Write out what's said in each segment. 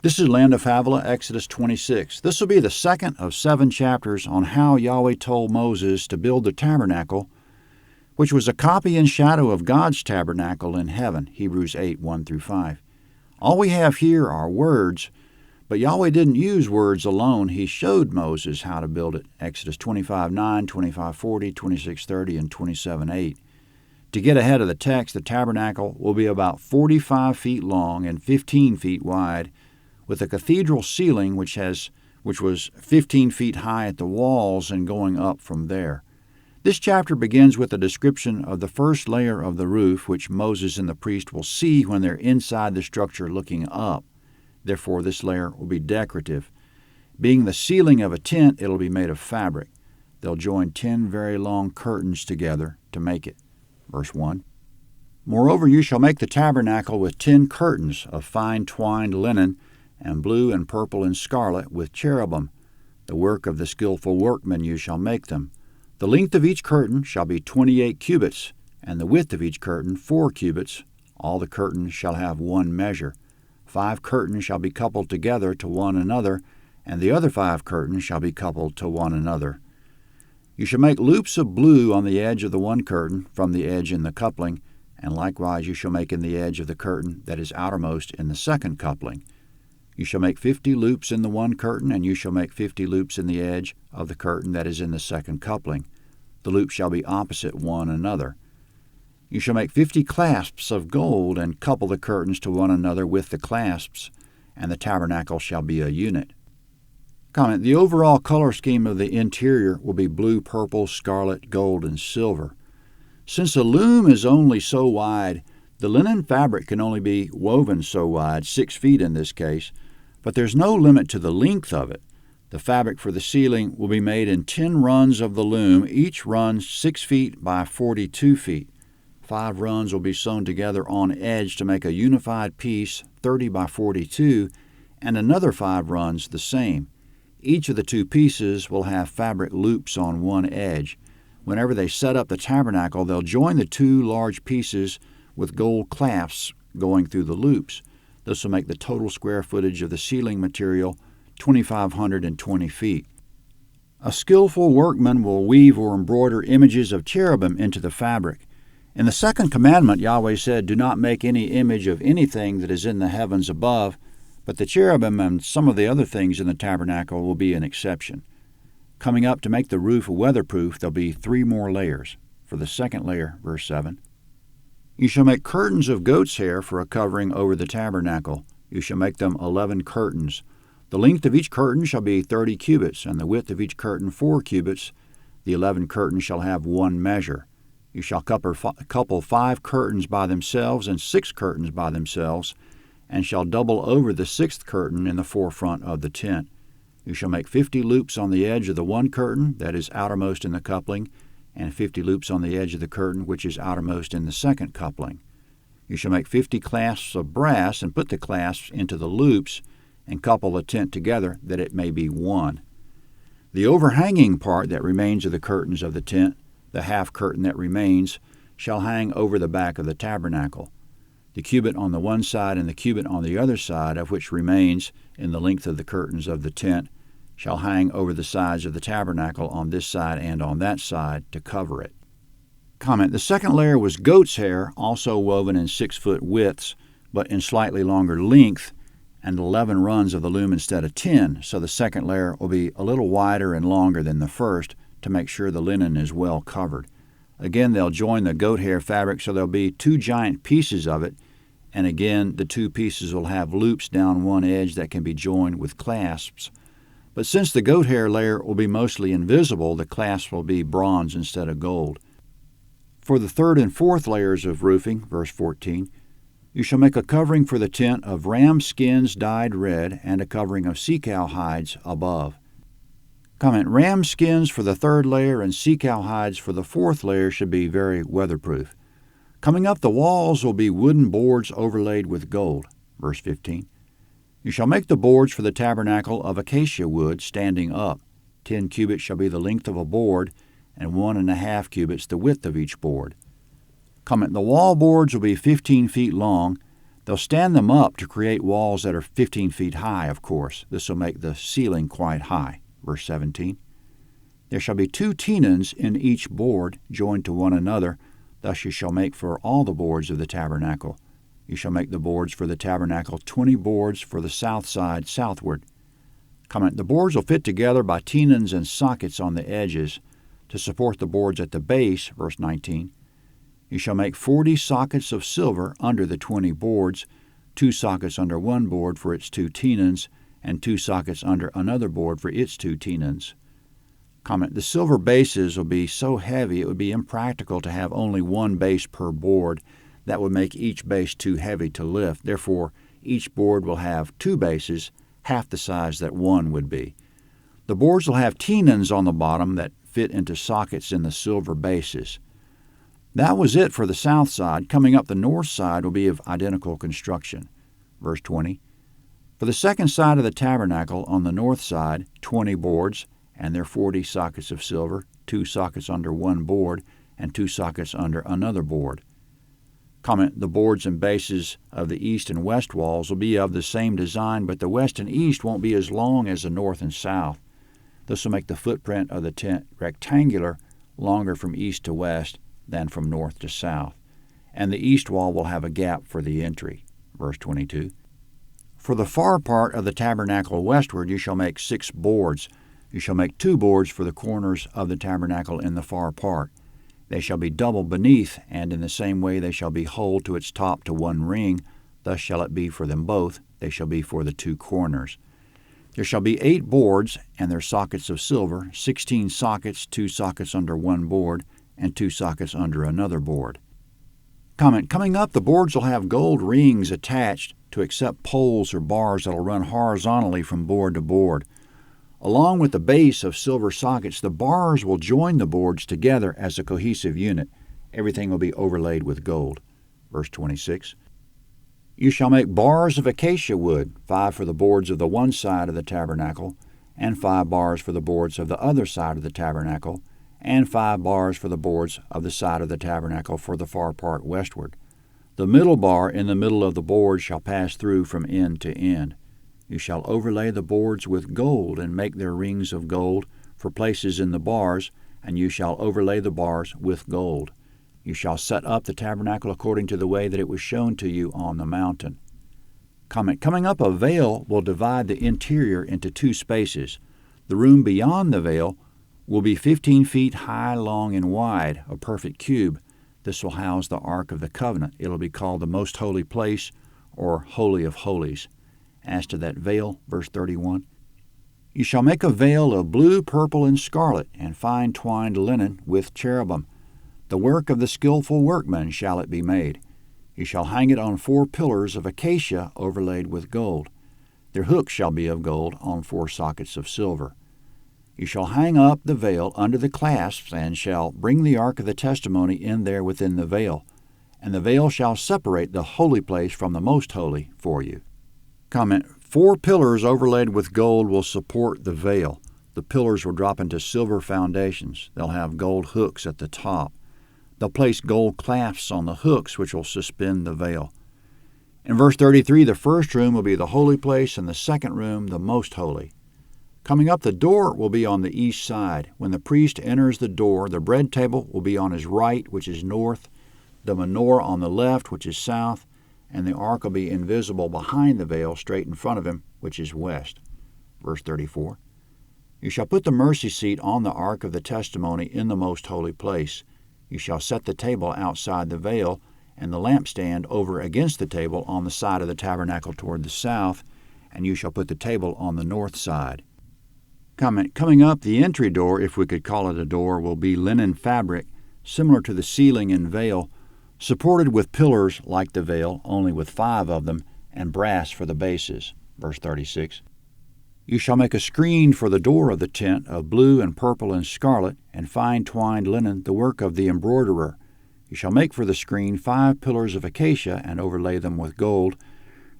This is Land of Havilah, Exodus 26. This will be the second of 7 chapters on how Yahweh told Moses to build the tabernacle, which was a copy and shadow of God's tabernacle in heaven, Hebrews 8, 1-5. All we have here are words, but Yahweh didn't use words alone. He showed Moses how to build it, Exodus 25:9, 25:40, 26:30, and 27:8. To get ahead of the text, the tabernacle will be about 45 feet long and 15 feet wide, with a cathedral ceiling which was 15 feet high at the walls and going up from there. This chapter begins with a description of the first layer of the roof, which Moses and the priest will see when they're inside the structure looking up. Therefore, this layer will be decorative. Being the ceiling of a tent, it'll be made of fabric. They'll join 10 very long curtains together to make it. Verse 1. Moreover, you shall make the tabernacle with 10 curtains of fine twined linen, and blue and purple and scarlet with cherubim. The work of the skillful workman you shall make them. The length of each curtain shall be 28 cubits, and the width of each curtain 4 cubits. All the curtains shall have one measure. 5 curtains shall be coupled together to one another, and the other 5 curtains shall be coupled to one another. You shall make loops of blue on the edge of the one curtain from the edge in the coupling, and likewise you shall make in the edge of the curtain that is outermost in the second coupling. You shall make 50 loops in the one curtain, and you shall make 50 loops in the edge of the curtain that is in the second coupling. The loops shall be opposite one another. You shall make 50 clasps of gold, and couple the curtains to one another with the clasps, and the tabernacle shall be a unit. Comment: the overall color scheme of the interior will be blue, purple, scarlet, gold, and silver. Since the loom is only so wide, the linen fabric can only be woven so wide, 6 feet in this case, but there's no limit to the length of it. The fabric for the ceiling will be made in 10 runs of the loom, each run 6 feet by 42 feet. 5 runs will be sewn together on edge to make a unified piece, 30 by 42, and another 5 runs the same. Each of the 2 pieces will have fabric loops on one edge. Whenever they set up the tabernacle, they'll join the 2 large pieces with gold clasps going through the loops. This will make the total square footage of the ceiling material 2,520 feet. A skillful workman will weave or embroider images of cherubim into the fabric. In the second commandment, Yahweh said, "Do not make any image of anything that is in the heavens above," but the cherubim and some of the other things in the tabernacle will be an exception. Coming up to make the roof weatherproof, there'll be 3 more layers. For the second layer, verse 7, you shall make curtains of goat's hair for a covering over the tabernacle. You shall make them 11 curtains. The length of each curtain shall be 30 cubits, and the width of each curtain 4 cubits. The 11 curtains shall have one measure. You shall couple 5 curtains by themselves and 6 curtains by themselves, and shall double over the 6th curtain in the forefront of the tent. You shall make 50 loops on the edge of the one curtain that is outermost in the coupling, and 50 loops on the edge of the curtain which is outermost in the second coupling. You shall make 50 clasps of brass, and put the clasps into the loops, and couple the tent together that it may be one. The overhanging part that remains of the curtains of the tent, the half curtain that remains, shall hang over the back of the tabernacle. The cubit on the one side and the cubit on the other side, of which remains in the length of the curtains of the tent, shall hang over the sides of the tabernacle on this side and on that side to cover it. Comment: the second layer was goat's hair, also woven in 6-foot widths, but in slightly longer length, and 11 runs of the loom instead of 10, so the second layer will be a little wider and longer than the first to make sure the linen is well covered. Again, they'll join the goat hair fabric, so there'll be 2 giant pieces of it, and again, the 2 pieces will have loops down one edge that can be joined with clasps. But since the goat hair layer will be mostly invisible, the clasps will be bronze instead of gold. For the 3rd and 4th layers of roofing, verse 14, you shall make a covering for the tent of ram skins dyed red, and a covering of sea-cow hides above. Comment: ram skins for the 3rd layer and sea-cow hides for the 4th layer should be very weatherproof. Coming up, the walls will be wooden boards overlaid with gold. Verse 15, you shall make the boards for the tabernacle of acacia wood standing up. 10 cubits shall be the length of a board, and 1.5 cubits the width of each board. Comment: the wall boards will be 15 feet long, They'll stand them up to create walls that are 15 feet high, of course. This will make the ceiling quite high. Verse 17. There shall be 2 tenons in each board joined to one another. Thus you shall make for all the boards of the tabernacle. You shall make the boards for the tabernacle 20 boards for the south side southward. Comment, the boards will fit together by tenons and sockets on the edges to support the boards at the base. Verse 19. You shall make 40 sockets of silver under the 20 boards, 2 sockets under one board for its 2 tenons, and 2 sockets under another board for its 2 tenons. Comment, the silver bases will be so heavy it would be impractical to have only one base per board. That would make each base too heavy to lift. Therefore, each board will have 2 bases, half the size that one would be. The boards will have tenons on the bottom that fit into sockets in the silver bases. That was it for the south side. Coming up, the north side will be of identical construction. Verse 20. For the second side of the tabernacle on the north side, 20 boards, and their 40 sockets of silver, 2 sockets under one board, and 2 sockets under another board. Comment, the boards and bases of the east and west walls will be of the same design, but the west and east won't be as long as the north and south. This will make the footprint of the tent rectangular, longer from east to west than from north to south. And the east wall will have a gap for the entry. Verse 22. For the far part of the tabernacle westward you shall make 6 boards. You shall make 2 boards for the corners of the tabernacle in the far part. They shall be double beneath, and in the same way they shall be whole to its top to one ring. Thus shall it be for them both. They shall be for the 2 corners. There shall be 8 boards, and their sockets of silver, 16 sockets, 2 sockets under one board, and 2 sockets under another board. Comment, coming up, the boards will have gold rings attached to accept poles or bars that will run horizontally from board to board. Along with the base of silver sockets, the bars will join the boards together as a cohesive unit. Everything will be overlaid with gold. Verse 26. You shall make bars of acacia wood, 5 for the boards of the one side of the tabernacle, and 5 bars for the boards of the other side of the tabernacle, and 5 bars for the boards of the side of the tabernacle for the far part westward. The middle bar in the middle of the board shall pass through from end to end. You shall overlay the boards with gold, and make their rings of gold for places in the bars, and you shall overlay the bars with gold. You shall set up the tabernacle according to the way that it was shown to you on the mountain. Comment, coming up, a veil will divide the interior into 2 spaces. The room beyond the veil will be 15 feet high, long, and wide, a perfect cube. This will house the Ark of the Covenant. It'll be called the Most Holy Place, or Holy of Holies. As to that veil, verse 31, you shall make a veil of blue, purple, and scarlet, and fine twined linen with cherubim. The work of the skillful workman shall it be made. You shall hang it on 4 pillars of acacia overlaid with gold. Their hooks shall be of gold on 4 sockets of silver. You shall hang up the veil under the clasps, and shall bring the ark of the testimony in there within the veil. And the veil shall separate the holy place from the most holy for you. Comment, 4 pillars overlaid with gold will support the veil. The pillars will drop into silver foundations. They'll have gold hooks at the top. They'll place gold clasps on the hooks, which will suspend the veil. In verse 33, the first room will be the holy place, and the second room the most holy. Coming up, the door will be on the east side. When the priest enters the door, the bread table will be on his right, which is north, the menorah on the left, which is south, and the ark will be invisible behind the veil, straight in front of him, which is west. Verse 34, you shall put the mercy seat on the ark of the testimony in the most holy place. You shall set the table outside the veil, and the lampstand over against the table on the side of the tabernacle toward the south, and you shall put the table on the north side. Comment, coming up, the entry door, if we could call it a door, will be linen fabric, similar to the ceiling and veil, supported with pillars like the veil, only with 5 of them, and brass for the bases. Verse 36. You shall make a screen for the door of the tent of blue and purple and scarlet, and fine twined linen, the work of the embroiderer. You shall make for the screen 5 pillars of acacia, and overlay them with gold.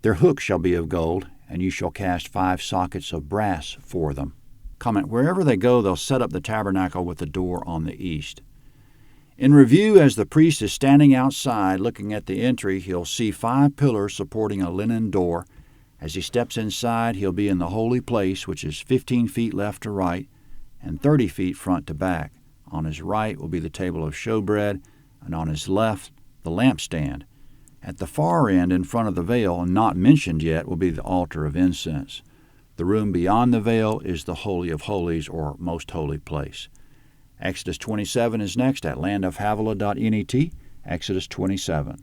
Their hooks shall be of gold, and you shall cast 5 sockets of brass for them. Comment, wherever they go, they'll set up the tabernacle with the door on the east. In review, as the priest is standing outside looking at the entry, he'll see 5 pillars supporting a linen door. As he steps inside, he'll be in the holy place, which is 15 feet left to right and 30 feet front to back. On his right will be the table of showbread, and on his left, the lampstand. At the far end, in front of the veil, and not mentioned yet, will be the altar of incense. The room beyond the veil is the Holy of Holies, or Most Holy Place. Exodus 27 is next at landofhavilah.net, Exodus 27.